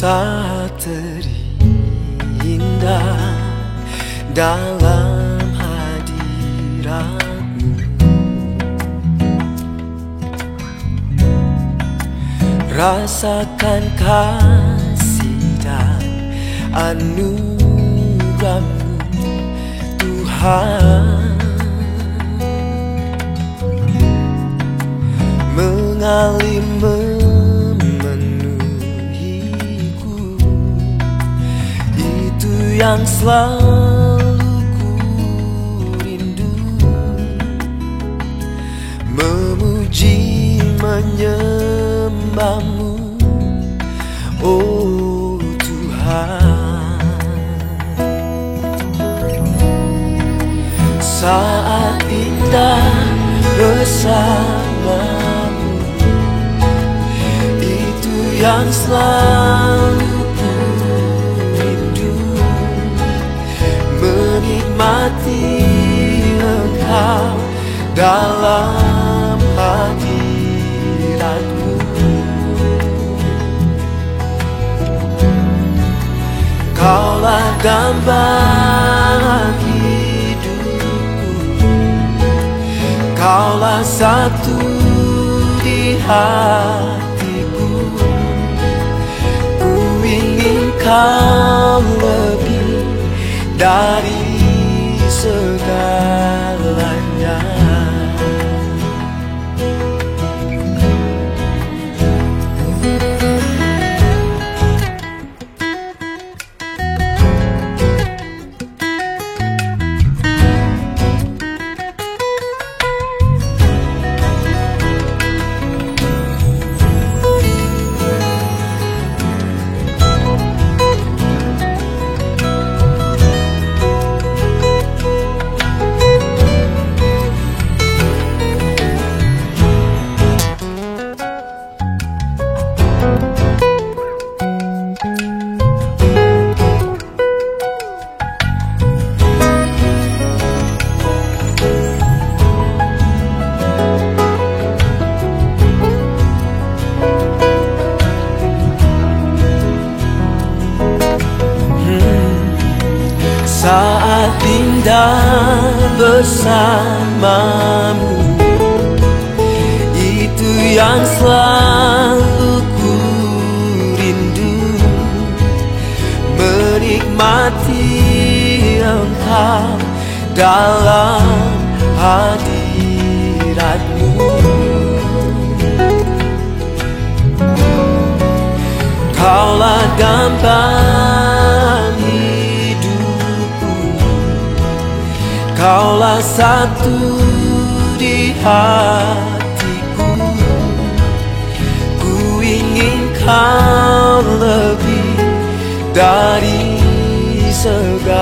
Saat terindah dalam hadirat-Mu, rasakan kasih dan anugerah-Mu, Tuhan, mengalir memenuhiku. Itu yang selalu ku rindu, memuji menyembah-Mu, oh Tuhan. Saat indah bersama-Mu, itu yang selalu ku rindu, menikmati Engkau dalam hadirat-Mu. Kaulah gambaran hidupku, Kaulah satu di hatiku. Ku ingin Kau lebih dari segalanya. Saat indah bersama-Mu, itu yang selalu ku rindu, menikmati Engkau dalam hadirat-Mu. Kaulah gambaran hidupku, Kaulah satu di hatiku. Ku ingin Kau lebih dari segalanya.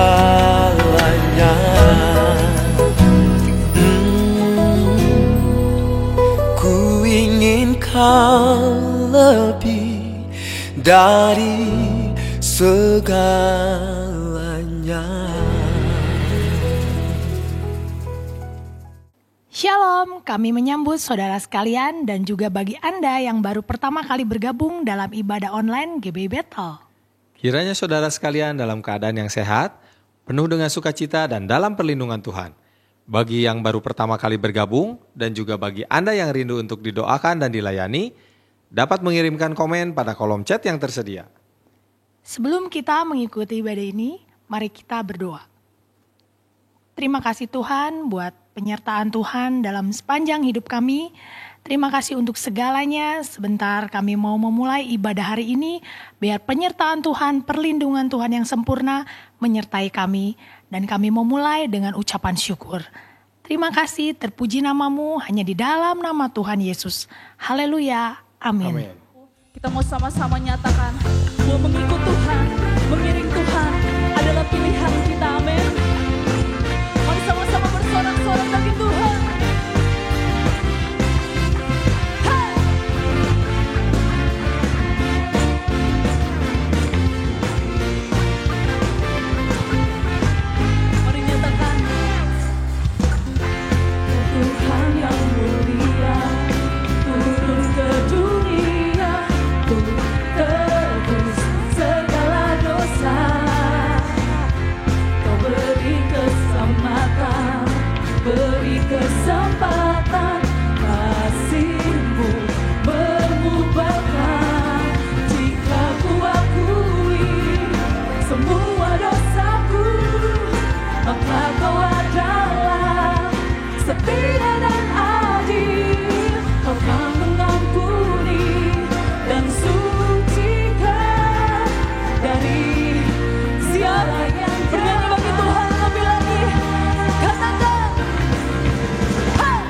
Ku ingin Kau lebih dari segalanya. Shalom, kami menyambut saudara sekalian dan juga bagi Anda yang baru pertama kali bergabung dalam ibadah online GBI Bethel. Kiranya saudara sekalian dalam keadaan yang sehat, penuh dengan sukacita dan dalam perlindungan Tuhan. Bagi yang baru pertama kali bergabung dan juga bagi Anda yang rindu untuk didoakan dan dilayani, dapat mengirimkan komen pada kolom chat yang tersedia. Sebelum kita mengikuti ibadah ini, mari kita berdoa. Terima kasih Tuhan buat penyertaan Tuhan dalam sepanjang hidup kami. Terima kasih untuk segalanya. Sebentar kami mau memulai ibadah hari ini. Biar penyertaan Tuhan, perlindungan Tuhan yang sempurna menyertai kami. Dan kami memulai dengan ucapan syukur. Terima kasih, terpuji namamu hanya di dalam nama Tuhan Yesus. Haleluya, amin. Amin. Kita mau sama-sama nyatakan bahwa mengikut Tuhan, mengiring Tuhan adalah pilihan kita, amin. Mari sama-sama bersorak-sorak bagi Tuhan. Hey! Mari nyatakan Tuhan yang mulia turun ke dunia untuk tebus beri kesempatan, kasih-Mu mengubahkan. Jika ku akui semua dosaku, maka Kau adalah setia dan adil. Kau akan mengampuni dan sucikan dari segala yang bernyanyi bagi Tuhan lebih lagi. Katakan, hai!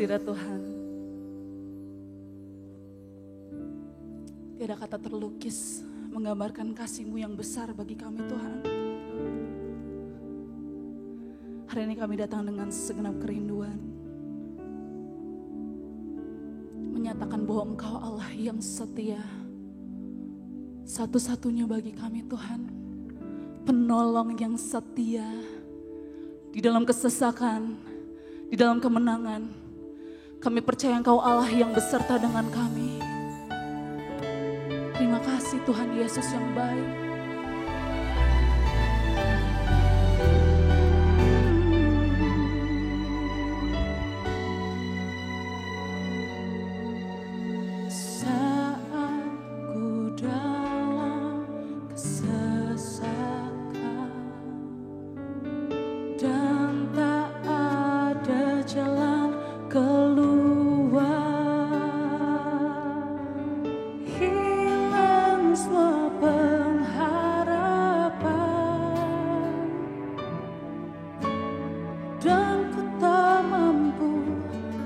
hadirat Tuhan. Tiada kata terlukis menggambarkan kasih-Mu yang besar bagi kami Tuhan. Hari ini kami datang dengan segenap kerinduan, menyatakan bahwa Engkau Allah yang setia, satu-satunya bagi kami Tuhan, penolong yang setia di dalam kesesakan, di dalam kemenangan. Kami percaya Engkau Allah yang beserta dengan kami. Terima kasih Tuhan Yesus yang baik. Saat ku dalam kesesakan dan tak ada jalan keluar, hilang semua pengharapan dan ku tak mampu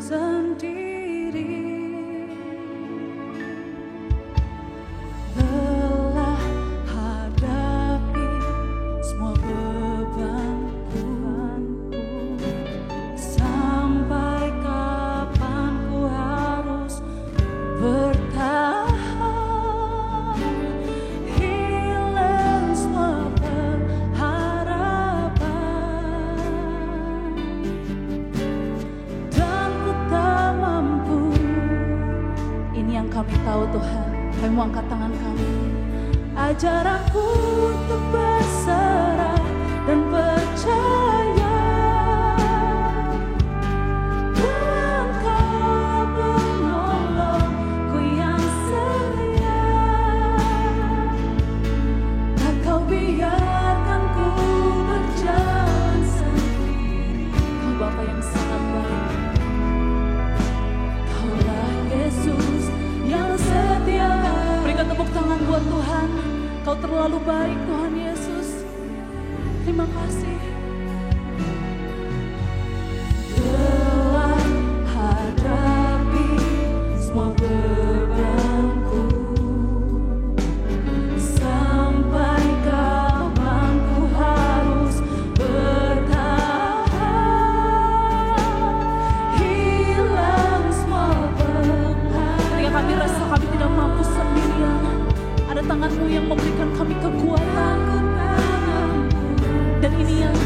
sendiri. Lelah hadapi semua bebanku, sampai kapan ku harus bertahan, hilang semua pengharapan dan ku tak mampu. Ini yang kami tahu Tuhan. Kami mau angkat tangan kami. Ajar aku untuk berserah dan percaya bahwa Engkau penolongku yang setia. Tak Kau biarkan ku berjalan sendiri. Kau Bapa yang sangat baik. Kaulah Yesus yang setia. Berikan tepuk tangan buat Tuhan. Kau terlalu baik Tuhan Yesus. Terima kasih. Telah hadapi semua bebanku, sampai kapan ku harus bertahan, hilang semua pengharapan. Ketika kami rasa kami tidak mampu sendirian, ada tangan-Mu yang memberikan kami kekuatan. Dan ini yang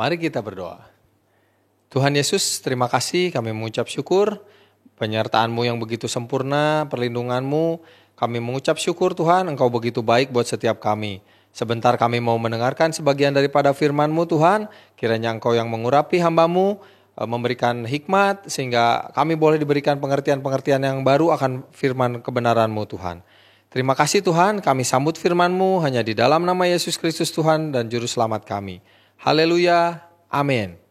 Mari kita berdoa. Tuhan Yesus, terima kasih, kami mengucap syukur penyertaan-Mu yang begitu sempurna, perlindungan-Mu. Kami mengucap syukur Tuhan, Engkau begitu baik buat setiap kami. Sebentar kami mau mendengarkan sebagian daripada firman-Mu Tuhan. Kiranya Engkau yang mengurapi hamba-Mu, memberikan hikmat, sehingga kami boleh diberikan pengertian-pengertian yang baru akan firman kebenaran-Mu Tuhan. Terima kasih Tuhan, kami sambut firman-Mu hanya di dalam nama Yesus Kristus Tuhan dan Juru Selamat kami. Haleluya, amin.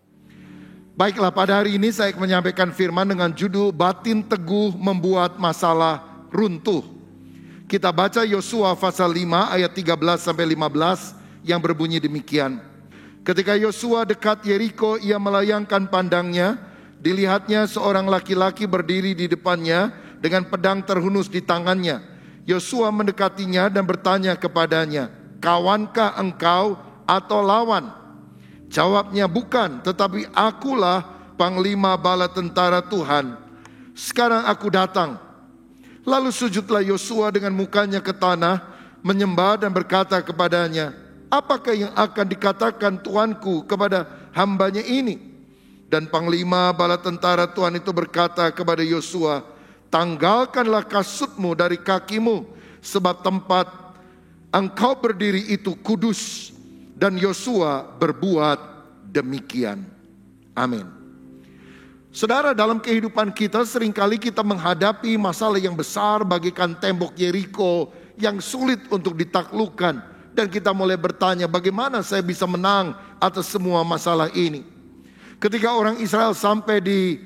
Baiklah, pada hari ini saya akan menyampaikan firman dengan judul Batin Teguh Membuat Masalah Runtuh. Kita baca Yosua pasal 5 ayat 13-15 yang berbunyi demikian. Ketika Yosua dekat Yeriko, ia melayangkan pandangnya. Dilihatnya seorang laki-laki berdiri di depannya dengan pedang terhunus di tangannya. Yosua mendekatinya dan bertanya kepadanya, "Kawankah engkau atau lawan?" Jawabnya, "Bukan, tetapi akulah panglima bala tentara Tuhan. Sekarang aku datang." Lalu sujudlah Yosua dengan mukanya ke tanah, menyembah dan berkata kepadanya, "Apakah yang akan dikatakan Tuanku kepada hambanya ini?" Dan panglima bala tentara Tuhan itu berkata kepada Yosua, "Tanggalkanlah kasutmu dari kakimu, sebab tempat engkau berdiri itu kudus." Dan Yosua berbuat demikian. Amin. Saudara, dalam kehidupan kita seringkali kita menghadapi masalah yang besar bagaikan tembok Yeriko yang sulit untuk ditaklukkan. Dan kita mulai bertanya, bagaimana saya bisa menang atas semua masalah ini? Ketika orang Israel sampai di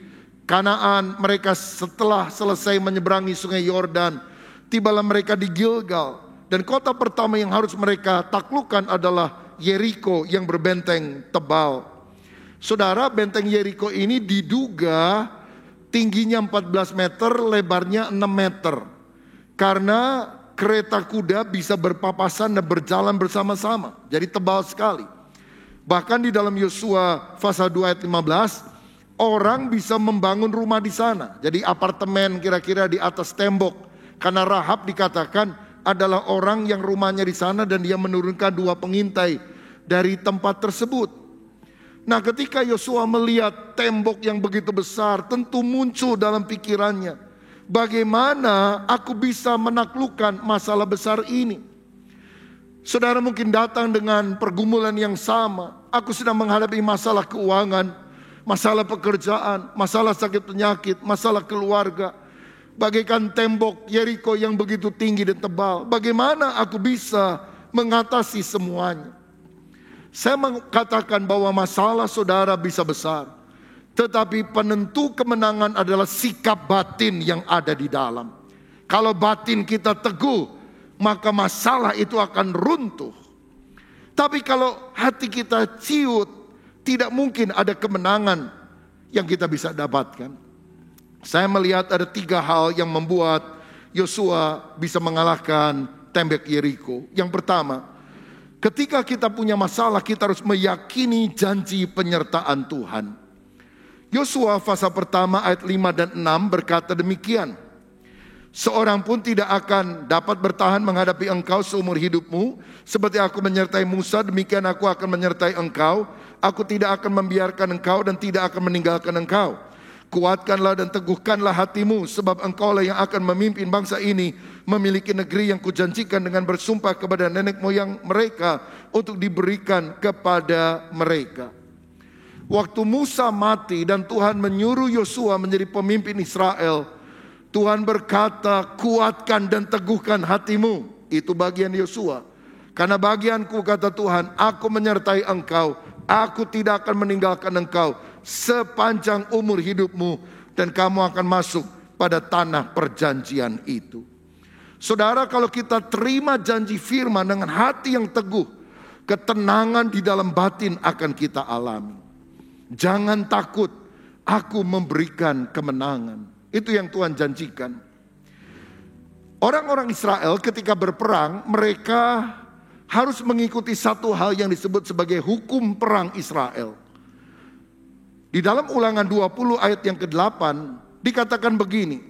Kanaan, mereka setelah selesai menyeberangi sungai Yordan, tibalah mereka di Gilgal. Dan kota pertama yang harus mereka taklukkan adalah Yeriko yang berbenteng tebal. Saudara, benteng Yeriko ini diduga tingginya 14 meter, lebarnya 6 meter. Karena kereta kuda bisa berpapasan dan berjalan bersama-sama. Jadi tebal sekali. Bahkan di dalam Yosua pasal 2 ayat 15, orang bisa membangun rumah di sana. Jadi apartemen kira-kira di atas tembok. Karena Rahab dikatakan adalah orang yang rumahnya di sana dan dia menurunkan 2 pengintai dari tempat tersebut. Nah, ketika Yosua melihat tembok yang begitu besar, tentu muncul dalam pikirannya, bagaimana aku bisa menaklukkan masalah besar ini? Saudara mungkin datang dengan pergumulan yang sama. Aku sedang menghadapi masalah keuangan, masalah pekerjaan, masalah sakit penyakit, masalah keluarga. Bagaikan tembok Yeriko yang begitu tinggi dan tebal. Bagaimana aku bisa mengatasi semuanya? Saya mengatakan bahwa masalah saudara bisa besar, tetapi penentu kemenangan adalah sikap batin yang ada di dalam. Kalau batin kita teguh, maka masalah itu akan runtuh. Tapi kalau hati kita ciut, tidak mungkin ada kemenangan yang kita bisa dapatkan. Saya melihat ada 3 hal yang membuat Yosua bisa mengalahkan tembok Yeriko. Yang pertama, ketika kita punya masalah, kita harus meyakini janji penyertaan Tuhan. Yosua pasal pertama ayat 5 dan 6 berkata demikian, "Seorang pun tidak akan dapat bertahan menghadapi engkau seumur hidupmu. Seperti aku menyertai Musa, demikian aku akan menyertai engkau. Aku tidak akan membiarkan engkau dan tidak akan meninggalkan engkau. Kuatkanlah dan teguhkanlah hatimu, sebab engkaulah yang akan memimpin bangsa ini memiliki negeri yang kujanjikan dengan bersumpah kepada nenek moyang mereka untuk diberikan kepada mereka." Waktu Musa mati dan Tuhan menyuruh Yosua menjadi pemimpin Israel, Tuhan berkata, "Kuatkan dan teguhkan hatimu." Itu bagian Yosua. "Karena bagianku," kata Tuhan, "aku menyertai engkau. Aku tidak akan meninggalkan engkau sepanjang umur hidupmu, dan kamu akan masuk pada tanah perjanjian itu." Saudara, kalau kita terima janji firman dengan hati yang teguh, ketenangan di dalam batin akan kita alami. Jangan takut, aku memberikan kemenangan. Itu yang Tuhan janjikan. Orang-orang Israel ketika berperang, mereka harus mengikuti satu hal yang disebut sebagai hukum perang Israel. Di dalam Ulangan 20 ayat yang ke-8 dikatakan begini,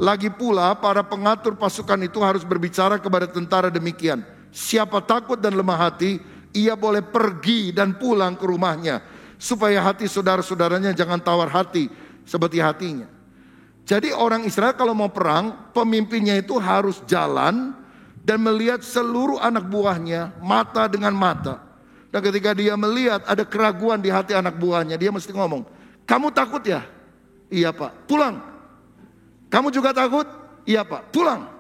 "Lagi pula para pengatur pasukan itu harus berbicara kepada tentara demikian, siapa takut dan lemah hati, ia boleh pergi dan pulang ke rumahnya. supaya hati saudara-saudaranya jangan tawar hati seperti hatinya. Jadi orang Israel kalau mau perang, pemimpinnya itu harus jalan dan melihat seluruh anak buahnya mata dengan mata. Dan ketika dia melihat ada keraguan di hati anak buahnya, dia mesti ngomong, "Kamu takut ya?" "Iya Pak." "Pulang." "Kamu juga takut?" "Iya Pak." "Pulang."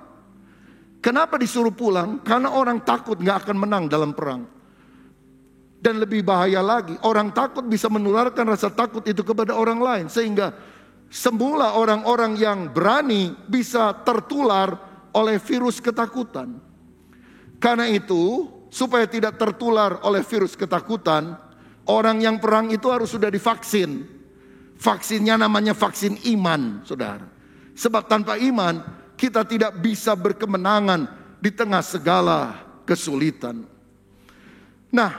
Kenapa disuruh pulang? Karena orang takut gak akan menang dalam perang. Dan lebih bahaya lagi, orang takut bisa menularkan rasa takut itu kepada orang lain. Sehingga semula orang-orang yang berani bisa tertular oleh virus ketakutan. Karena itu, supaya tidak tertular oleh virus ketakutan, orang yang perang itu harus sudah divaksin. Vaksinnya namanya vaksin iman, saudara. Sebab tanpa iman, kita tidak bisa berkemenangan di tengah segala kesulitan. Nah,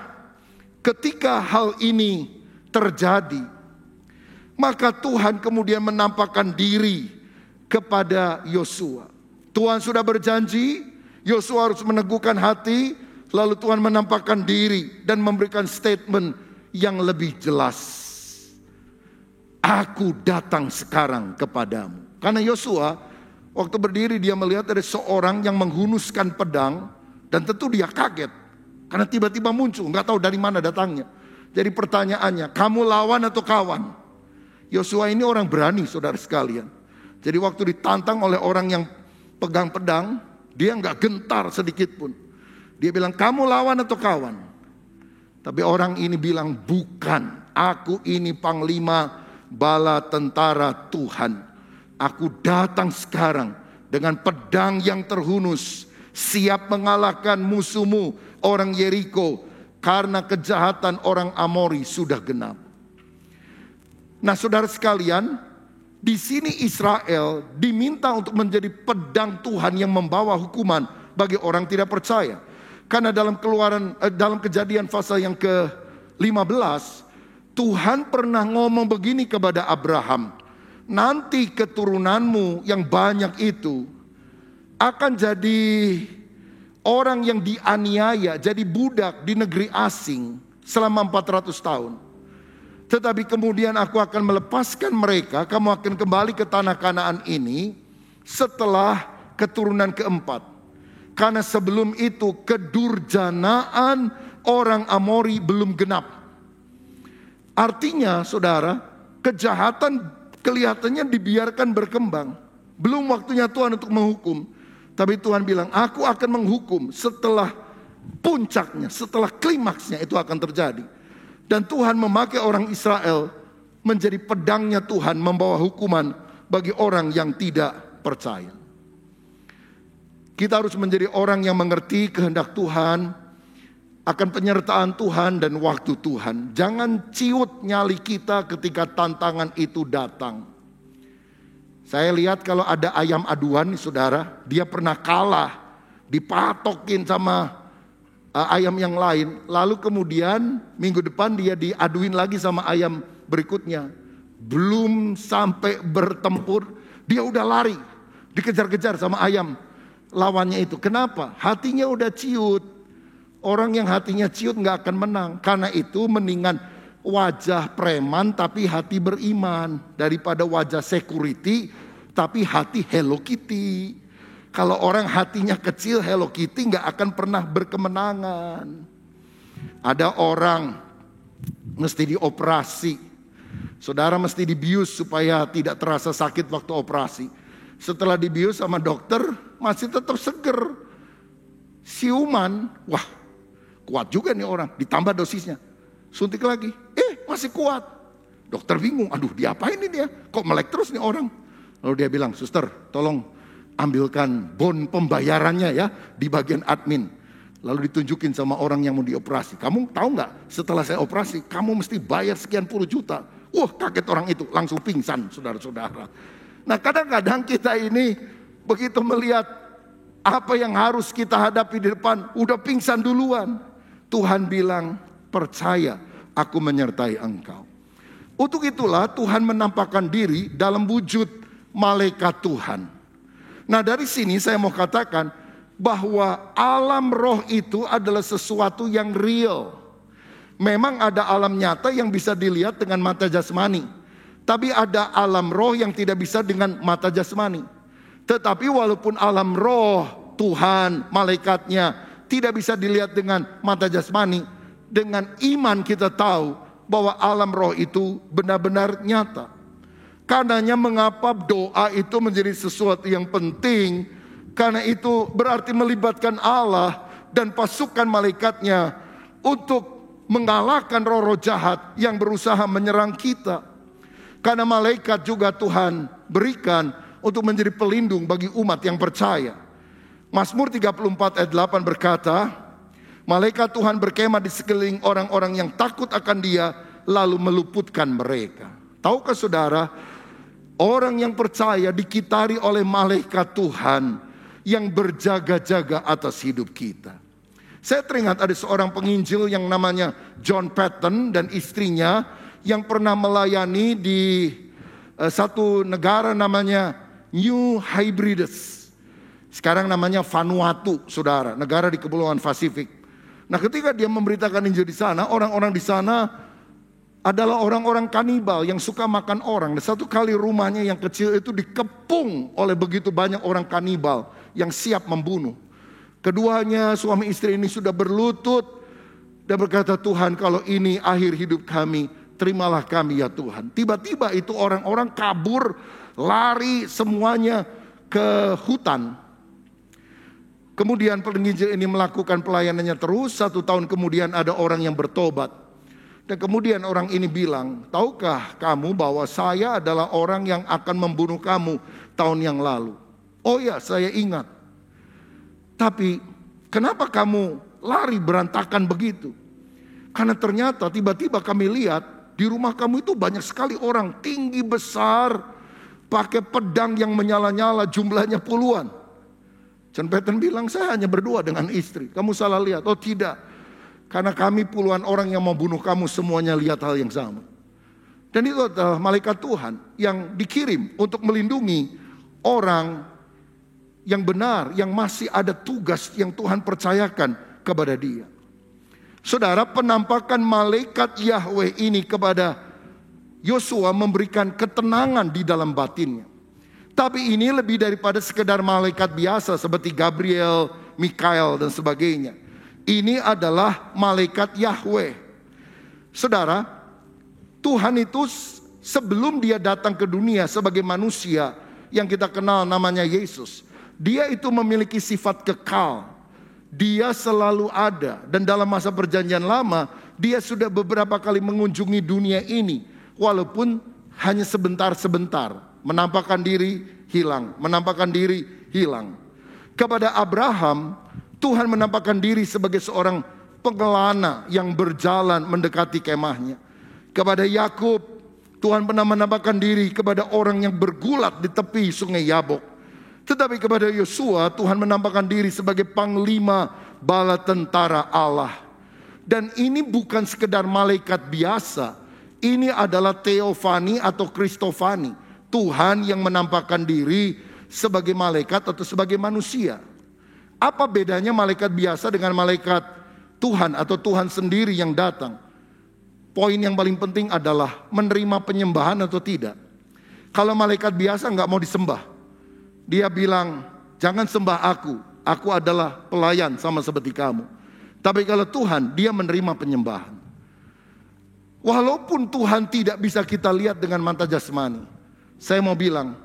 ketika hal ini terjadi, maka Tuhan kemudian menampakkan diri kepada Yosua. Tuhan sudah berjanji, Yosua harus meneguhkan hati, lalu Tuhan menampakkan diri dan memberikan statement yang lebih jelas. "Aku datang sekarang kepadamu." Karena Yosua waktu berdiri dia melihat ada seorang yang menghunuskan pedang, dan tentu dia kaget karena tiba-tiba muncul, nggak tahu dari mana datangnya. Jadi pertanyaannya, kamu lawan atau kawan? Yosua ini orang berani, saudara sekalian. Jadi waktu ditantang oleh orang yang pegang pedang, dia nggak gentar sedikit pun. Dia bilang, "Kamu lawan atau kawan?" Tapi orang ini bilang, "Bukan, aku ini panglima bala tentara Tuhan. Aku datang sekarang dengan pedang yang terhunus, siap mengalahkan musuhmu orang Yeriko, karena kejahatan orang Amori sudah genap." Nah, saudara sekalian, di sini Israel diminta untuk menjadi pedang Tuhan yang membawa hukuman bagi orang tidak percaya. Karena dalam Kejadian pasal yang ke-15, Tuhan pernah ngomong begini kepada Abraham, "Nanti keturunanmu yang banyak itu akan jadi orang yang dianiaya, jadi budak di negeri asing selama 400 tahun. Tetapi kemudian aku akan melepaskan mereka, kamu akan kembali ke tanah Kanaan ini setelah keturunan keempat. Karena sebelum itu kedurjanaan orang Amori belum genap." Artinya saudara, kejahatan kelihatannya dibiarkan berkembang. Belum waktunya Tuhan untuk menghukum. Tapi Tuhan bilang, "Aku akan menghukum setelah puncaknya, setelah klimaksnya itu akan terjadi." Dan Tuhan memakai orang Israel menjadi pedangnya Tuhan membawa hukuman bagi orang yang tidak percaya. Kita harus menjadi orang yang mengerti kehendak Tuhan, akan penyertaan Tuhan dan waktu Tuhan. Jangan ciut nyali kita ketika tantangan itu datang. Saya lihat kalau ada ayam aduan, saudara, dia pernah kalah, dipatokin sama ayam yang lain. Lalu kemudian minggu depan dia diaduin lagi sama ayam berikutnya. Belum sampai bertempur, dia udah lari, dikejar-kejar sama ayam lawannya itu. Kenapa? Hatinya udah ciut. Orang yang hatinya ciut gak akan menang. Karena itu mendingan wajah preman tapi hati beriman, daripada wajah security tapi hati Hello Kitty. Kalau orang hatinya kecil Hello Kitty gak akan pernah berkemenangan. Ada orang mesti dioperasi, saudara mesti dibius supaya tidak terasa sakit waktu operasi. Setelah dibius sama dokter masih tetap seger, siuman, wah kuat juga nih orang, ditambah dosisnya, suntik lagi, masih kuat. Dokter bingung, aduh diapain ini dia, kok melek terus nih orang. Lalu dia bilang, "Suster tolong ambilkan bon pembayarannya ya di bagian admin." Lalu ditunjukin sama orang yang mau dioperasi, "Kamu tahu nggak, setelah saya operasi kamu mesti bayar sekian puluh juta. Wah kaget orang itu, langsung pingsan saudara-saudara. Nah kadang-kadang kita ini begitu melihat apa yang harus kita hadapi di depan, udah pingsan duluan. Tuhan bilang, "Percaya, aku menyertai engkau." Untuk itulah Tuhan menampakkan diri dalam wujud malaikat Tuhan. Nah dari sini saya mau katakan bahwa alam roh itu adalah sesuatu yang real. Memang ada alam nyata yang bisa dilihat dengan mata jasmani, tapi ada alam roh yang tidak bisa dengan mata jasmani. Tetapi walaupun alam roh, Tuhan, malaikatnya tidak bisa dilihat dengan mata jasmani, dengan iman kita tahu bahwa alam roh itu benar-benar nyata. Karenanya mengapa doa itu menjadi sesuatu yang penting? Karena itu berarti melibatkan Allah dan pasukan malaikatnya untuk mengalahkan roh-roh jahat yang berusaha menyerang kita. Karena malaikat juga Tuhan berikan untuk menjadi pelindung bagi umat yang percaya. Mazmur 34 ayat 8 berkata, malaikat Tuhan berkemah di sekeliling orang-orang yang takut akan Dia, lalu meluputkan mereka. Tahukah saudara, orang yang percaya dikitari oleh malaikat Tuhan yang berjaga-jaga atas hidup kita. Saya teringat ada seorang penginjil yang namanya John Patton dan istrinya yang pernah melayani di satu negara namanya New Hebrides. Sekarang namanya Vanuatu, saudara, negara di Kepulauan Pasifik. Nah, ketika dia memberitakan Injil di sana, orang-orang di sana adalah orang-orang kanibal yang suka makan orang. Dan satu kali rumahnya yang kecil itu dikepung oleh begitu banyak orang kanibal yang siap membunuh. Keduanya suami istri ini sudah berlutut dan berkata, Tuhan, kalau ini akhir hidup kami, terimalah kami ya Tuhan. Tiba-tiba itu orang-orang kabur, lari semuanya ke hutan. Kemudian penginjil ini melakukan pelayanannya terus. 1 tahun kemudian ada orang yang bertobat. Dan kemudian orang ini bilang, tahukah kamu bahwa saya adalah orang yang akan membunuh kamu tahun yang lalu? Oh ya, saya ingat. Tapi kenapa kamu lari berantakan begitu? Karena ternyata tiba-tiba kami lihat di rumah kamu itu banyak sekali orang tinggi besar, pakai pedang yang menyala-nyala, jumlahnya puluhan. John Patton bilang, saya hanya berdua dengan istri. Kamu salah lihat. Oh tidak, karena kami puluhan orang yang mau bunuh kamu semuanya lihat hal yang sama. Dan itu adalah malaikat Tuhan yang dikirim untuk melindungi orang yang benar, yang masih ada tugas yang Tuhan percayakan kepada dia. Saudara, penampakan malaikat Yahweh ini kepada Yosua memberikan ketenangan di dalam batinnya. Tapi ini lebih daripada sekedar malaikat biasa seperti Gabriel, Mikael dan sebagainya. Ini adalah malaikat Yahweh. Saudara, Tuhan itu sebelum dia datang ke dunia sebagai manusia yang kita kenal namanya Yesus, dia itu memiliki sifat kekal. Dia selalu ada. Dan dalam masa perjanjian lama, dia sudah beberapa kali mengunjungi dunia ini. Walaupun hanya sebentar-sebentar. Menampakkan diri, hilang. Menampakkan diri, hilang. Kepada Abraham, Tuhan menampakkan diri sebagai seorang pengelana yang berjalan mendekati kemahnya. Kepada Yakub, Tuhan pernah menampakkan diri kepada orang yang bergulat di tepi sungai Yabok. Tetapi kepada Yosua, Tuhan menampakkan diri sebagai panglima bala tentara Allah. Dan ini bukan sekedar malaikat biasa. Ini adalah teofani atau kristofani. Tuhan yang menampakkan diri sebagai malaikat atau sebagai manusia. Apa bedanya malaikat biasa dengan malaikat Tuhan atau Tuhan sendiri yang datang? Poin yang paling penting adalah menerima penyembahan atau tidak. Kalau malaikat biasa nggak mau disembah. Dia bilang, jangan sembah aku adalah pelayan sama seperti kamu. Tapi kalau Tuhan, dia menerima penyembahan. Walaupun Tuhan tidak bisa kita lihat dengan mata jasmani, saya mau bilang,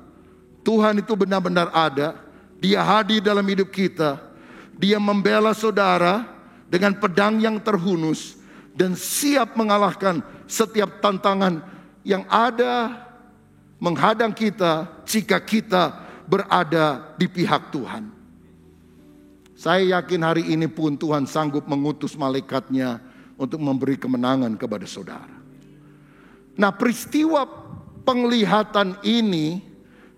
Tuhan itu benar-benar ada. Dia hadir dalam hidup kita. Dia membela saudara dengan pedang yang terhunus dan siap mengalahkan setiap tantangan yang ada menghadang kita jika kita berada di pihak Tuhan. Saya yakin hari ini pun Tuhan sanggup mengutus malaikatnya untuk memberi kemenangan kepada saudara. Nah, peristiwa penglihatan ini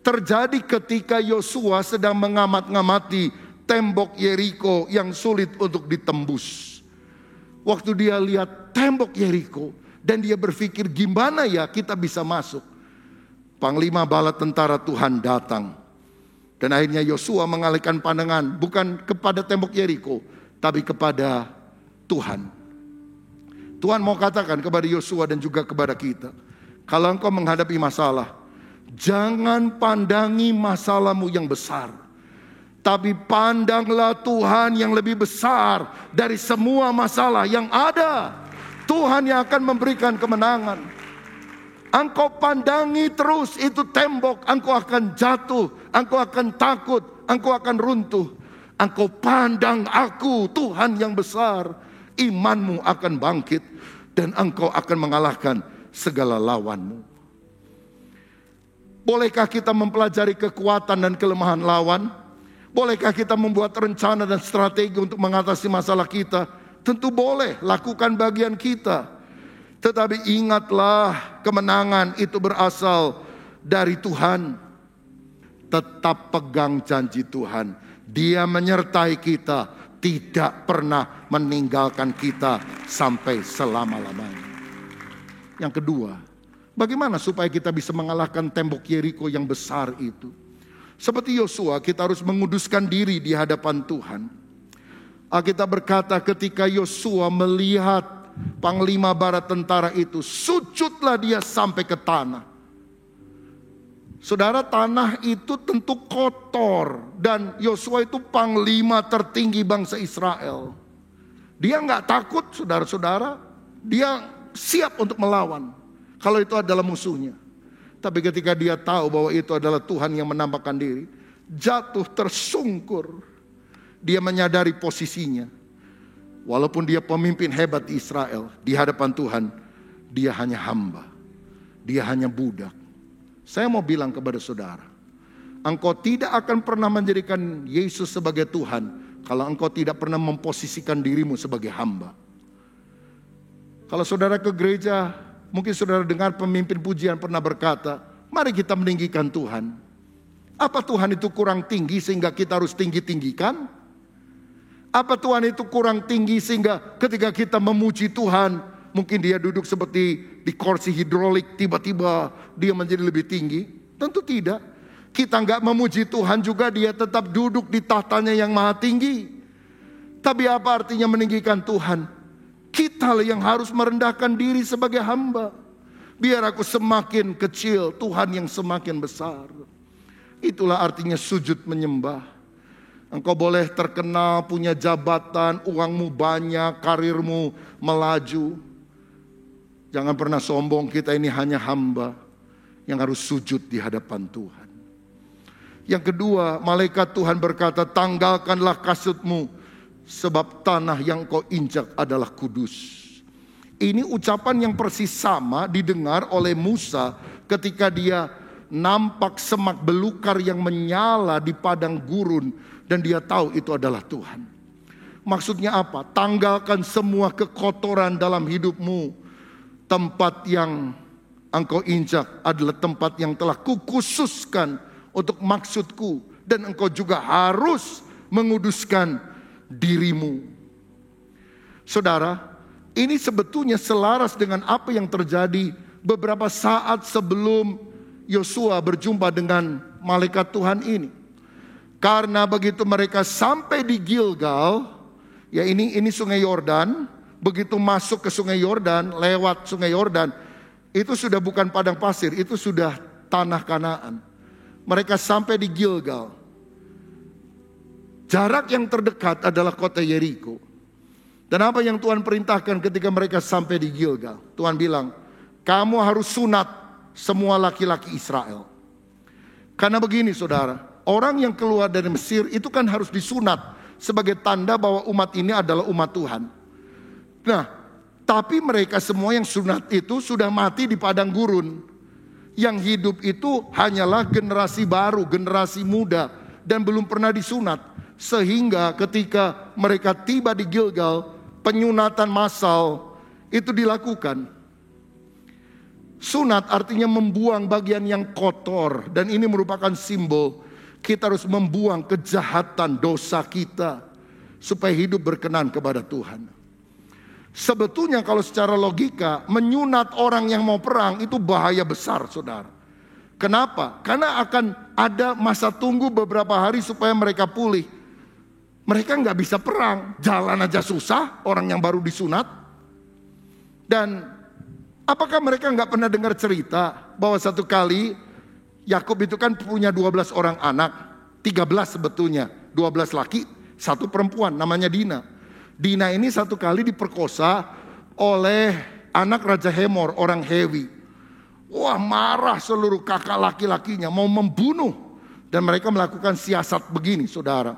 terjadi ketika Yosua sedang mengamat-ngamati tembok Yeriko yang sulit untuk ditembus. Waktu dia lihat tembok Yeriko dan dia berpikir, gimana ya kita bisa masuk? Panglima bala tentara Tuhan datang. Dan akhirnya Yosua mengalihkan pandangan bukan kepada tembok Yeriko, tapi kepada Tuhan. Tuhan mau katakan kepada Yosua dan juga kepada kita, kalau engkau menghadapi masalah, jangan pandangi masalahmu yang besar, tapi pandanglah Tuhan yang lebih besar dari semua masalah yang ada. Tuhan yang akan memberikan kemenangan. Engkau pandangi terus itu tembok, engkau akan jatuh, engkau akan takut, engkau akan runtuh. Engkau pandang aku, Tuhan yang besar, imanmu akan bangkit dan engkau akan mengalahkan segala lawanmu. Bolehkah kita mempelajari kekuatan dan kelemahan lawan? Bolehkah kita membuat rencana dan strategi untuk mengatasi masalah kita? Tentu boleh, lakukan bagian kita. Tetapi ingatlah, kemenangan itu berasal dari Tuhan. Tetap pegang janji Tuhan. Dia menyertai kita, tidak pernah meninggalkan kita sampai selama-lamanya. Yang kedua, bagaimana supaya kita bisa mengalahkan tembok Yeriko yang besar itu? Seperti Yosua, kita harus menguduskan diri di hadapan Tuhan. Alkitab berkata ketika Yosua melihat panglima bala tentara itu, sujudlah dia sampai ke tanah. Saudara, tanah itu tentu kotor dan Yosua itu panglima tertinggi bangsa Israel. Dia nggak takut, saudara-saudara. Dia siap untuk melawan kalau itu adalah musuhnya. Tapi ketika dia tahu bahwa itu adalah Tuhan yang menampakkan diri, jatuh tersungkur. Dia menyadari posisinya. Walaupun dia pemimpin hebat di Israel, di hadapan Tuhan, dia hanya hamba. Dia hanya budak. Saya mau bilang kepada saudara, engkau tidak akan pernah menjadikan Yesus sebagai Tuhan kalau engkau tidak pernah memposisikan dirimu sebagai hamba. Kalau saudara ke gereja, mungkin saudara dengar pemimpin pujian pernah berkata, mari kita meninggikan Tuhan. Apa Tuhan itu kurang tinggi sehingga kita harus tinggi-tinggikan? Apa Tuhan itu kurang tinggi sehingga ketika kita memuji Tuhan, mungkin dia duduk seperti di kursi hidrolik, tiba-tiba dia menjadi lebih tinggi? Tentu tidak. Kita nggak memuji Tuhan juga dia tetap duduk di tahtanya yang maha tinggi. Tapi apa artinya meninggikan Tuhan? Kita yang harus merendahkan diri sebagai hamba. Biar aku semakin kecil, Tuhan yang semakin besar. Itulah artinya sujud menyembah. Engkau boleh terkenal, punya jabatan, uangmu banyak, karirmu melaju. Jangan pernah sombong, kita ini hanya hamba yang harus sujud di hadapan Tuhan. Yang kedua, malaikat Tuhan berkata, tanggalkanlah kasutmu, sebab tanah yang kau injak adalah kudus. Ini ucapan yang persis sama didengar oleh Musa ketika dia nampak semak belukar yang menyala di padang gurun dan dia tahu itu adalah Tuhan. Maksudnya apa? Tanggalkan semua kekotoran dalam hidupmu. Tempat yang engkau injak adalah tempat yang telah kukhususkan untuk maksudku. Dan engkau juga harus menguduskan dirimu. Saudara, ini sebetulnya selaras dengan apa yang terjadi beberapa saat sebelum Yosua berjumpa dengan malaikat Tuhan ini. Karena begitu mereka sampai di Gilgal, ya ini sungai Yordan, begitu masuk ke sungai Yordan, lewat sungai Yordan, itu sudah bukan padang pasir, itu sudah tanah Kanaan. Mereka sampai di Gilgal. Jarak yang terdekat adalah kota Yeriko. Dan apa yang Tuhan perintahkan ketika mereka sampai di Gilgal? Tuhan bilang, kamu harus sunat semua laki-laki Israel. Karena begini saudara, orang yang keluar dari Mesir itu kan harus disunat sebagai tanda bahwa umat ini adalah umat Tuhan. Nah, tapi mereka semua yang sunat itu sudah mati di padang gurun. Yang hidup itu hanyalah generasi baru, generasi muda dan belum pernah disunat. Sehingga ketika mereka tiba di Gilgal, penyunatan massal itu dilakukan. Sunat artinya membuang bagian yang kotor. Dan ini merupakan simbol kita harus membuang kejahatan dosa kita supaya hidup berkenan kepada Tuhan. Sebetulnya kalau secara logika menyunat orang yang mau perang itu bahaya besar saudara. Kenapa? Karena akan ada masa tunggu beberapa hari supaya mereka pulih. Mereka nggak bisa perang, jalan aja susah orang yang baru disunat. Dan apakah mereka nggak pernah dengar cerita bahwa satu kali Yakub itu kan punya 12 orang anak, 13 sebetulnya, 12 laki, 1 perempuan namanya Dina. Dina ini satu kali diperkosa oleh anak Raja Hemor, orang Hewi. Wah, marah seluruh kakak laki-lakinya, mau membunuh. Dan mereka melakukan siasat begini, saudara.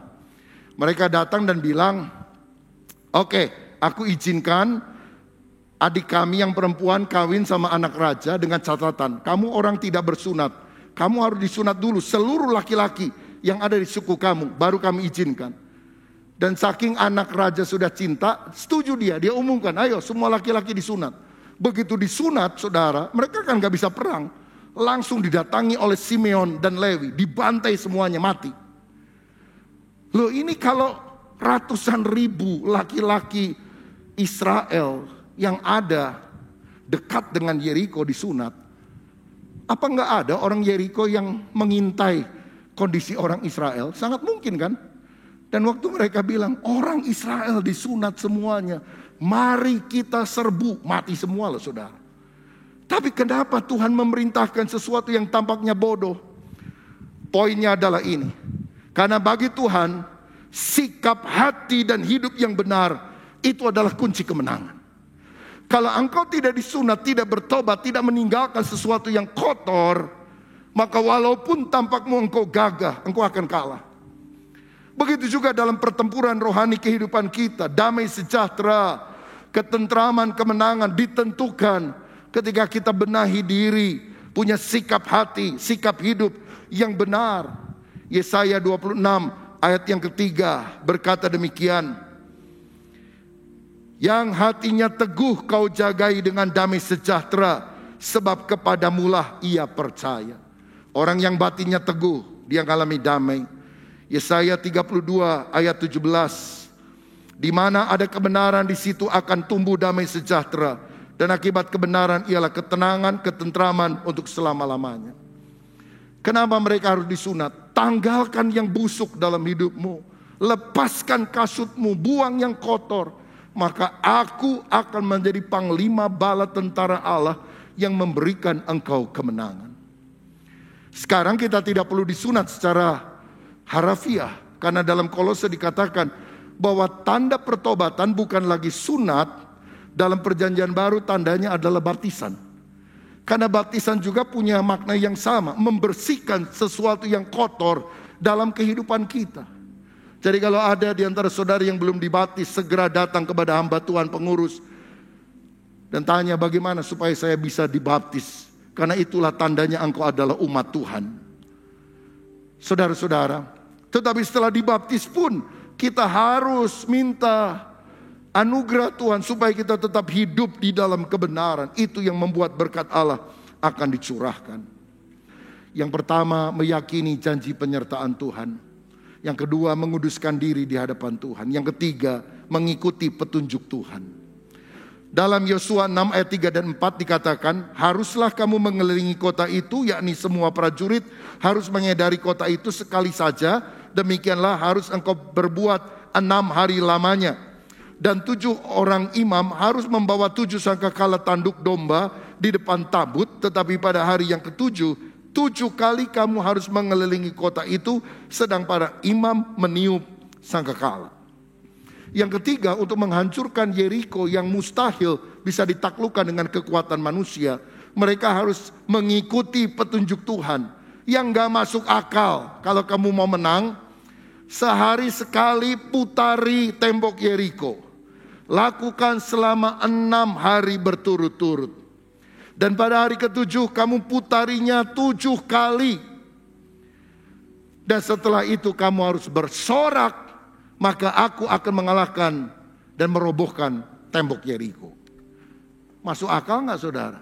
Mereka datang dan bilang, oke, aku izinkan adik kami yang perempuan kawin sama anak raja dengan catatan, kamu orang tidak bersunat. Kamu harus disunat dulu seluruh laki-laki yang ada di suku kamu, baru kami izinkan. Dan saking anak raja sudah cinta, setuju dia umumkan, ayo semua laki-laki disunat. Begitu disunat, saudara, mereka kan gak bisa perang. Langsung didatangi oleh Simeon dan Lewi, dibantai semuanya, mati. Loh, ini kalau ratusan ribu laki-laki Israel yang ada dekat dengan Yeriko disunat, apa gak ada orang Yeriko yang mengintai kondisi orang Israel? Sangat mungkin kan? Dan waktu mereka bilang, orang Israel disunat semuanya, mari kita serbu, mati semua loh saudara. Tapi kenapa Tuhan memerintahkan sesuatu yang tampaknya bodoh? Poinnya adalah ini, karena bagi Tuhan, sikap hati dan hidup yang benar, itu adalah kunci kemenangan. Kalau engkau tidak disunat, tidak bertobat, tidak meninggalkan sesuatu yang kotor, maka walaupun tampakmu engkau gagah, engkau akan kalah. Begitu juga dalam pertempuran rohani kehidupan kita, damai sejahtera, ketentraman, kemenangan ditentukan ketika kita benahi diri, punya sikap hati, sikap hidup yang benar. Yesaya 26 ayat yang ketiga berkata demikian, yang hatinya teguh kau jagai dengan damai sejahtera, sebab kepadamulah ia percaya. Orang yang batinnya teguh, dia mengalami damai. Yesaya 32 ayat 17, di mana ada kebenaran di situ akan tumbuh damai sejahtera, dan akibat kebenaran ialah ketenangan, ketentraman untuk selama-lamanya. Kenapa mereka harus disunat? Tanggalkan yang busuk dalam hidupmu, lepaskan kasutmu, buang yang kotor, maka aku akan menjadi panglima bala tentara Allah yang memberikan engkau kemenangan. Sekarang kita tidak perlu disunat secara harafiah, karena dalam Kolose dikatakan bahwa tanda pertobatan bukan lagi sunat. Dalam perjanjian baru tandanya adalah baptisan. Karena baptisan juga punya makna yang sama, membersihkan sesuatu yang kotor dalam kehidupan kita. Jadi kalau ada di antara saudara yang belum dibaptis, segera datang kepada hamba Tuhan pengurus dan tanya, bagaimana supaya saya bisa dibaptis? Karena itulah tandanya engkau adalah umat Tuhan. Saudara-saudara, tetapi setelah dibaptis pun kita harus minta anugerah Tuhan supaya kita tetap hidup di dalam kebenaran. Itu yang membuat berkat Allah akan dicurahkan. Yang pertama, meyakini janji penyertaan Tuhan. Yang kedua, menguduskan diri di hadapan Tuhan. Yang ketiga, mengikuti petunjuk Tuhan. Dalam Yosua 6 ayat 3 dan 4 dikatakan, haruslah kamu mengelilingi kota itu, yakni semua prajurit harus mengedari kota itu sekali saja. Demikianlah harus engkau berbuat 6 hari lamanya. Dan 7 orang imam harus membawa 7 sangkakala tanduk domba di depan tabut. Tetapi pada hari yang ke-7, 7 kali kamu harus mengelilingi kota itu, sedang para imam meniup sangkakala. Yang ketiga, untuk menghancurkan Yeriko yang mustahil bisa ditaklukkan dengan kekuatan manusia, mereka harus mengikuti petunjuk Tuhan yang gak masuk akal. Kalau kamu mau menang, sehari sekali putari tembok Yeriko. Lakukan selama 6 hari berturut-turut. Dan pada hari ke-7 kamu putarinya 7 kali. Dan setelah itu kamu harus bersorak, maka aku akan mengalahkan dan merobohkan tembok Yeriko. Masuk akal gak saudara?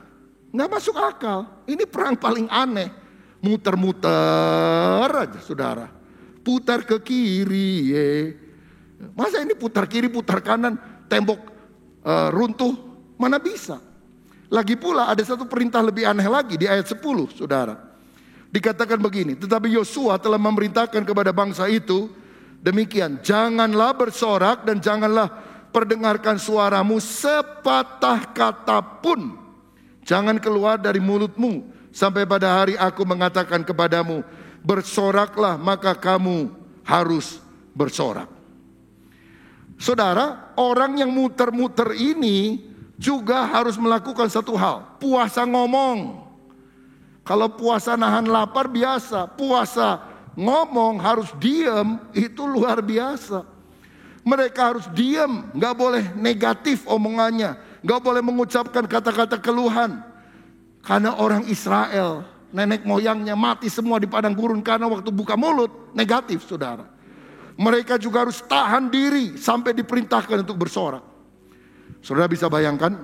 Gak masuk akal. Ini perang paling aneh. Muter-muter aja saudara. Putar ke kiri. Masa ini putar kiri, putar kanan, tembok runtuh? Mana bisa? Lagi pula ada satu perintah lebih aneh lagi di ayat 10 saudara. Dikatakan begini, tetapi Yosua telah memerintahkan kepada bangsa itu, demikian, janganlah bersorak dan janganlah perdengarkan suaramu, sepatah kata pun jangan keluar dari mulutmu, sampai pada hari aku mengatakan kepadamu, bersoraklah, maka kamu harus bersorak. Saudara, orang yang muter-muter ini juga harus melakukan satu hal, puasa ngomong. Kalau puasa nahan lapar biasa, puasa ngomong harus diam, itu luar biasa. Mereka harus diam, gak boleh negatif omongannya, gak boleh mengucapkan kata-kata keluhan. Karena orang Israel, nenek moyangnya mati semua di padang gurun karena waktu buka mulut negatif, saudara. Mereka juga harus tahan diri sampai diperintahkan untuk bersorak. Saudara bisa bayangkan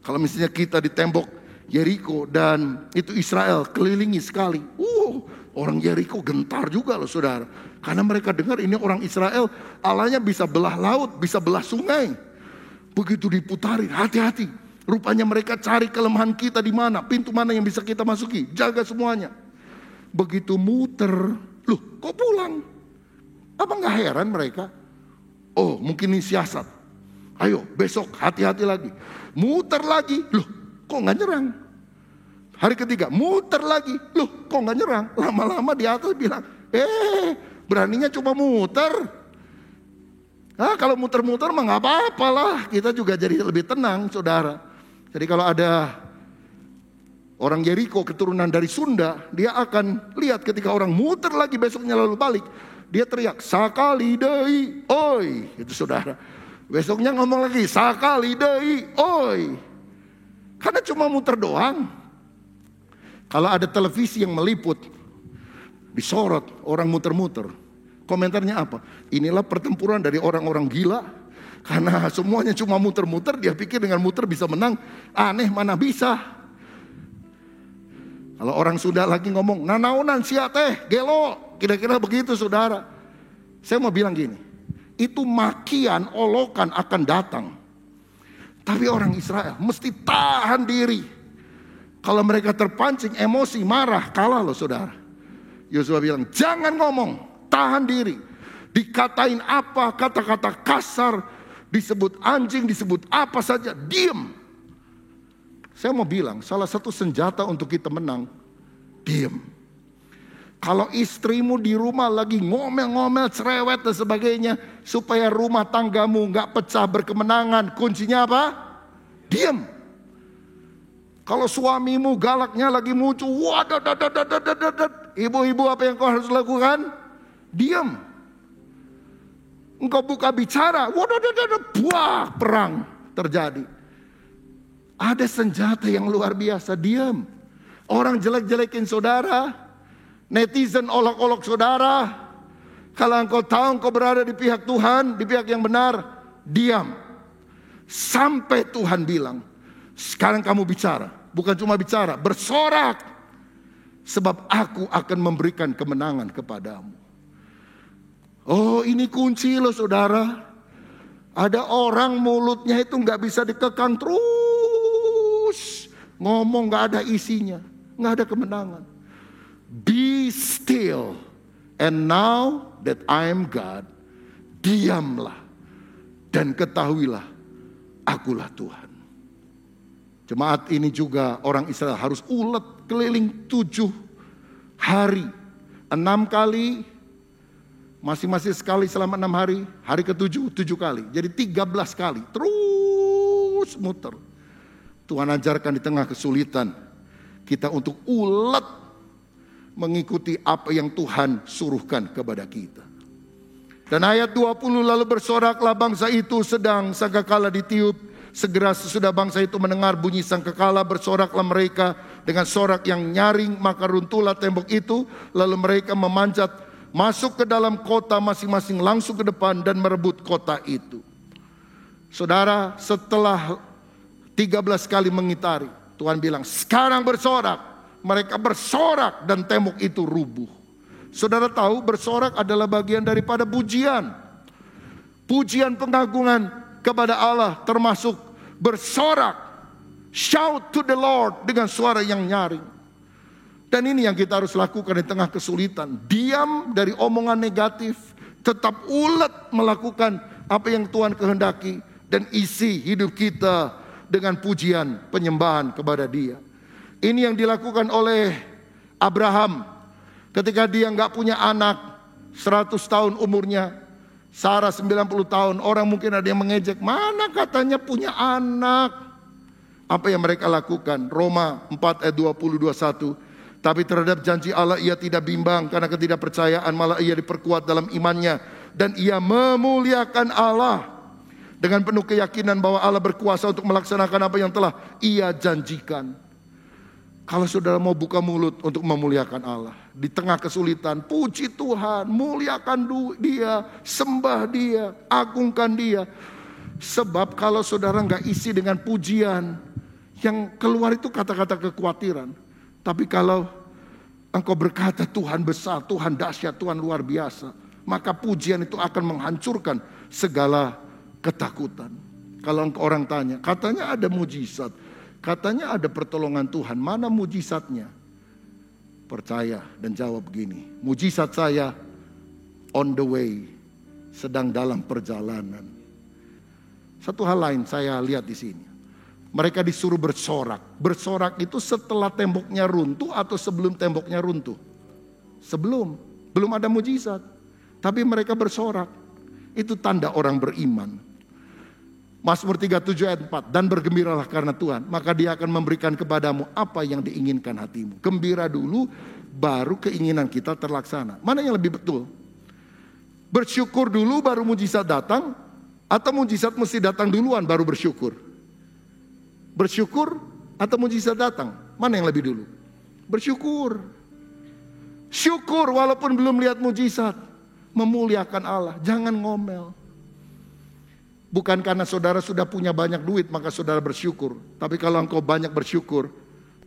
kalau misalnya kita di tembok Yeriko dan itu Israel kelilingi sekali. Orang Yeriko gentar juga loh saudara. Karena mereka dengar ini orang Israel, Allahnya bisa belah laut, bisa belah sungai. Begitu diputarin, hati-hati. Rupanya mereka cari kelemahan kita di mana, pintu mana yang bisa kita masuki, jaga semuanya. Begitu muter, loh kok pulang? Apa gak heran mereka? Oh mungkin ini siasat. Ayo besok hati-hati lagi. Muter lagi, loh kok gak nyerang? Hari ketiga muter lagi, loh kok gak nyerang? Lama-lama di atas bilang, beraninya cuma muter. Kalau muter-muter mah gak apa-apa lah. Kita juga jadi lebih tenang saudara. Jadi kalau ada orang Yeriko keturunan dari Sunda, dia akan lihat ketika orang muter lagi besoknya lalu balik, dia teriak, sakali deui, oi. Itu saudara. Besoknya ngomong lagi, sakali deui, oi. Karena cuma muter doang. Kalau ada televisi yang meliput, disorot, orang muter-muter. Komentarnya apa? Inilah pertempuran dari orang-orang gila. Karena semuanya cuma muter-muter, dia pikir dengan muter bisa menang. Aneh mana bisa. Kalau orang Sunda lagi ngomong, nanaunan sia teh, gelo. Kira-kira begitu saudara. Saya mau bilang gini, itu makian, olokan akan datang. Tapi orang Israel mesti tahan diri. Kalau mereka terpancing emosi, marah, kalah loh saudara. Yosua bilang, jangan ngomong, tahan diri. Dikatain apa, kata-kata kasar, disebut anjing, disebut apa saja, diam. Saya mau bilang, salah satu senjata untuk kita menang, diam. Kalau istrimu di rumah lagi ngomel-ngomel, cerewet dan sebagainya, supaya rumah tanggamu gak pecah berkemenangan, kuncinya apa? Diam. Kalau suamimu galaknya lagi muncul, ibu-ibu apa yang kau harus lakukan? Diam. Engkau buka bicara, buah, perang terjadi. Ada senjata yang luar biasa, diam. Orang jelek-jelekin saudara, netizen olok-olok saudara. Kalau engkau tahu engkau berada di pihak Tuhan, di pihak yang benar, diam. Sampai Tuhan bilang, sekarang kamu bicara. Bukan cuma bicara, bersorak. Sebab aku akan memberikan kemenangan kepadamu. Oh ini kunci loh saudara. Ada orang mulutnya itu gak bisa dikekang terus. Ngomong gak ada isinya, gak ada kemenangan. Be still and now that I am God. Diamlah dan ketahuilah akulah Tuhan. Jemaat ini juga orang Israel harus ulet keliling 7 hari. 6 kali, masing-masing sekali selama 6 hari. Hari ke-7, 7 kali. Jadi 13 kali, terus muter. Tuhan ajarkan di tengah kesulitan kita untuk ulet mengikuti apa yang Tuhan suruhkan kepada kita. Dan ayat 20, lalu bersoraklah bangsa itu sedang sangkakala ditiup. Segera sesudah bangsa itu mendengar bunyi sangkakala, bersoraklah mereka dengan sorak yang nyaring, maka runtuhlah tembok itu. Lalu mereka memanjat masuk ke dalam kota masing-masing, langsung ke depan dan merebut kota itu. Saudara, setelah 13 kali mengitari, Tuhan bilang, sekarang bersorak. Mereka bersorak dan tembok itu rubuh. Saudara tahu bersorak adalah bagian daripada pujian. Pujian pengagungan kepada Allah termasuk bersorak. Shout to the Lord dengan suara yang nyaring. Dan ini yang kita harus lakukan di tengah kesulitan. Diam dari omongan negatif. Tetap ulet melakukan apa yang Tuhan kehendaki. dan isi hidup kita dengan pujian penyembahan kepada Dia. Ini yang dilakukan oleh Abraham ketika dia nggak punya anak, 100 tahun umurnya, Sarah 90 tahun. Orang mungkin ada yang mengejek, mana katanya punya anak. Apa yang mereka lakukan? Roma 4 ayat 20-21. Tapi terhadap janji Allah ia tidak bimbang karena ketidakpercayaan, malah ia diperkuat dalam imannya. Dan ia memuliakan Allah dengan penuh keyakinan bahwa Allah berkuasa untuk melaksanakan apa yang telah ia janjikan. Kalau saudara mau buka mulut untuk memuliakan Allah di tengah kesulitan, puji Tuhan, muliakan Dia, sembah Dia, agungkan Dia. Sebab kalau saudara nggak isi dengan pujian, yang keluar itu kata-kata kekhawatiran. Tapi kalau engkau berkata Tuhan besar, Tuhan dahsyat, Tuhan luar biasa, maka pujian itu akan menghancurkan segala ketakutan. Kalau orang tanya, katanya ada mujizat, katanya ada pertolongan Tuhan, mana mujizatnya? Percaya dan jawab begini, mujizat saya on the way, sedang dalam perjalanan. Satu hal lain saya lihat di sini. Mereka disuruh bersorak. Bersorak itu setelah temboknya runtuh atau sebelum temboknya runtuh? Sebelum, belum ada mujizat. Tapi mereka bersorak. Itu tanda orang beriman. Mazmur 37 ayat 4. Dan bergembiralah karena Tuhan, maka Dia akan memberikan kepadamu apa yang diinginkan hatimu. Gembira dulu, baru keinginan kita terlaksana. Mana yang lebih betul? Bersyukur dulu baru mujizat datang, atau mujizat mesti datang duluan baru bersyukur? Bersyukur atau mujizat datang? Mana yang lebih dulu? Bersyukur. Syukur walaupun belum lihat mujizat. Memuliakan Allah, jangan ngomel. Bukan karena saudara sudah punya banyak duit maka saudara bersyukur. Tapi kalau engkau banyak bersyukur,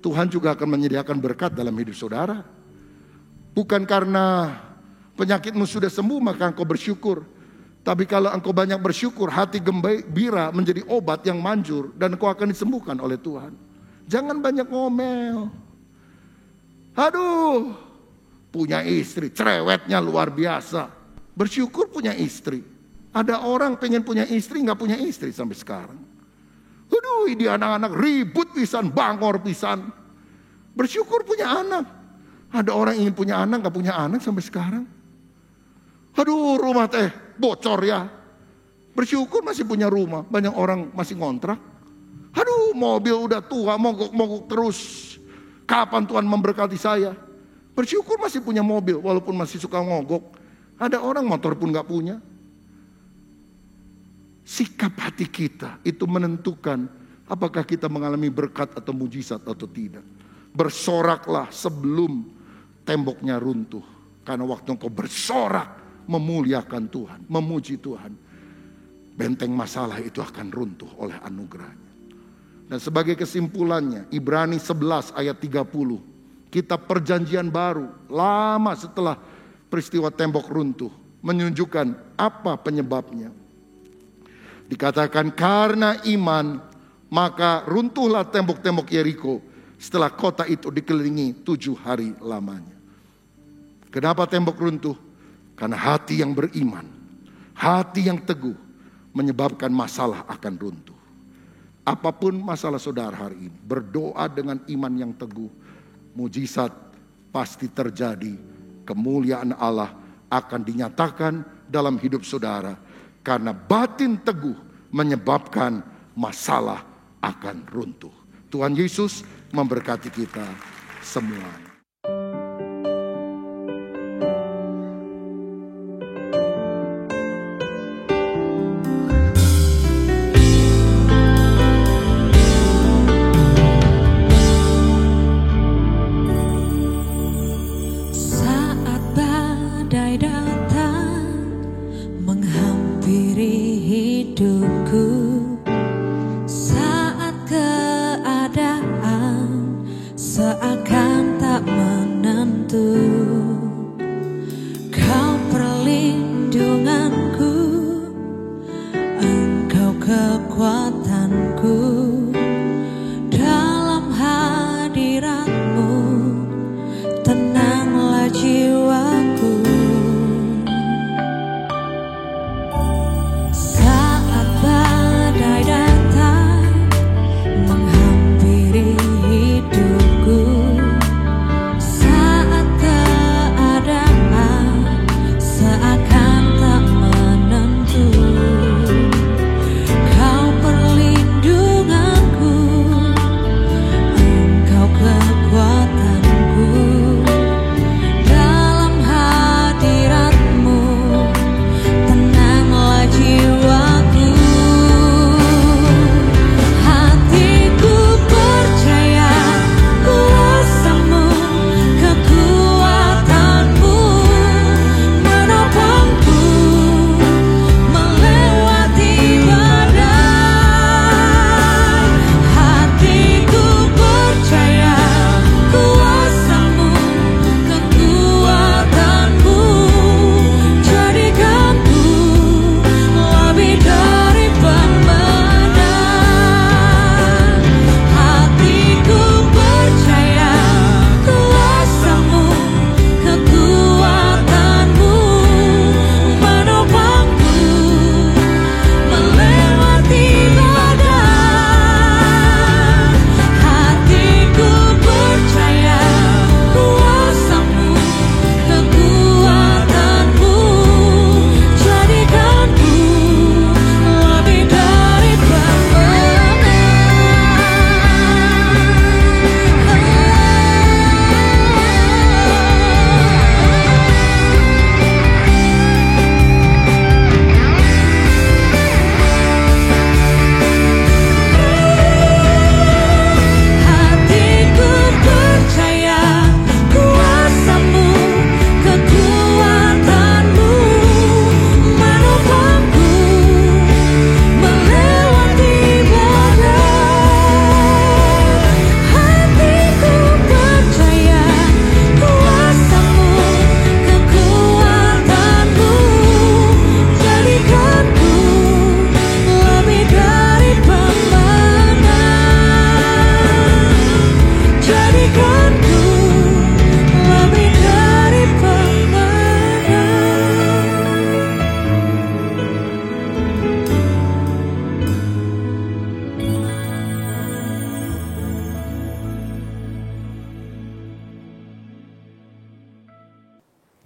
Tuhan juga akan menyediakan berkat dalam hidup saudara. Bukan karena penyakitmu sudah sembuh maka engkau bersyukur. Tapi kalau engkau banyak bersyukur, hati gembira menjadi obat yang manjur dan engkau akan disembuhkan oleh Tuhan. Jangan banyak ngomel. Aduh, punya istri, cerewetnya luar biasa. Bersyukur punya istri. Ada orang pengen punya istri, gak punya istri sampai sekarang. Aduh, ini anak-anak ribut pisan, bangor pisan. Bersyukur punya anak. Ada orang ingin punya anak, gak punya anak sampai sekarang. Aduh, rumah teh bocor ya. Bersyukur masih punya rumah. Banyak orang masih ngontrak. Aduh, mobil udah tua, mogok-mogok terus. Kapan Tuhan memberkati saya? Bersyukur masih punya mobil, walaupun masih suka ngogok. Ada orang motor pun gak punya. Sikap hati kita itu menentukan apakah kita mengalami berkat atau mujizat atau tidak. Bersoraklah sebelum temboknya runtuh. Karena waktu engkau bersorak, memuliakan Tuhan, memuji Tuhan, benteng masalah itu akan runtuh oleh anugerahnya. Dan sebagai kesimpulannya, Ibrani 11 ayat 30, kitab perjanjian baru, lama setelah peristiwa tembok runtuh, menunjukkan apa penyebabnya. Dikatakan karena iman, maka runtuhlah tembok-tembok Yeriko setelah kota itu dikelilingi 7 hari lamanya. Kenapa tembok runtuh? Karena hati yang beriman, hati yang teguh menyebabkan masalah akan runtuh. Apapun masalah saudara hari ini, berdoa dengan iman yang teguh, mujizat pasti terjadi. Kemuliaan Allah akan dinyatakan dalam hidup saudara. Karena batin teguh menyebabkan masalah akan runtuh. Tuhan Yesus memberkati kita semua.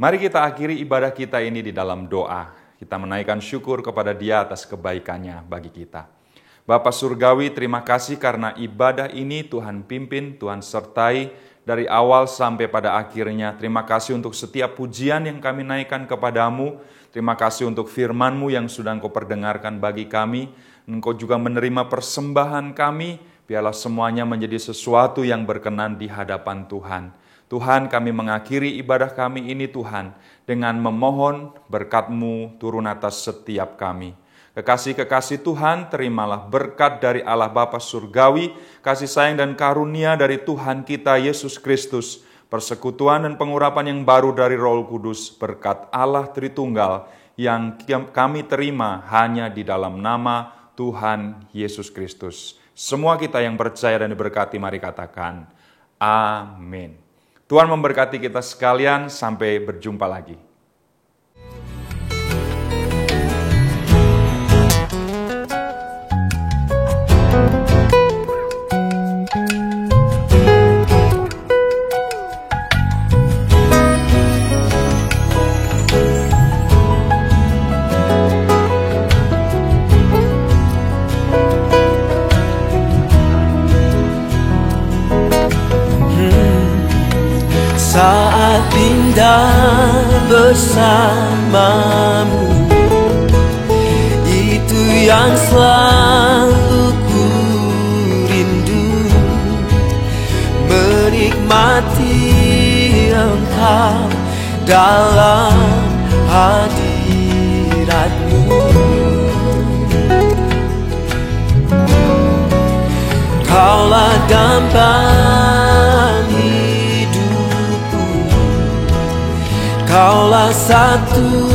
Mari kita akhiri ibadah kita ini di dalam doa. Kita menaikkan syukur kepada Dia atas kebaikannya bagi kita. Bapa Surgawi, terima kasih karena ibadah ini Tuhan pimpin, Tuhan sertai dari awal sampai pada akhirnya. Terima kasih untuk setiap pujian yang kami naikkan kepadamu. Terima kasih untuk firman-Mu yang sudah Engkau perdengarkan bagi kami. Engkau juga menerima persembahan kami. Biarlah semuanya menjadi sesuatu yang berkenan di hadapan Tuhan. Tuhan, kami mengakhiri ibadah kami ini Tuhan, dengan memohon berkat-Mu turun atas setiap kami. Kekasih-kekasih Tuhan, terimalah berkat dari Allah Bapa Surgawi, kasih sayang dan karunia dari Tuhan kita Yesus Kristus, persekutuan dan pengurapan yang baru dari Roh Kudus, berkat Allah Tritunggal yang kami terima hanya di dalam nama Tuhan Yesus Kristus. Semua kita yang percaya dan diberkati, mari katakan, amin. Tuhan memberkati kita sekalian, sampai berjumpa lagi. Saat pindah bersamamu, itu yang selalu ku rindu, menikmati Engkau dalam hadirat-Mu. Kaulah dambaan hidupku, Kaulah satu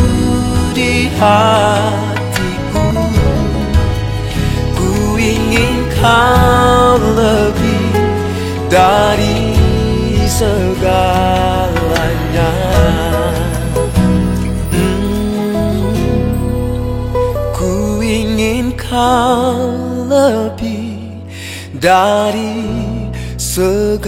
di hatiku. Ku ingin Kau lebih dari segalanya. Ku ingin Kau lebih dari segalanya.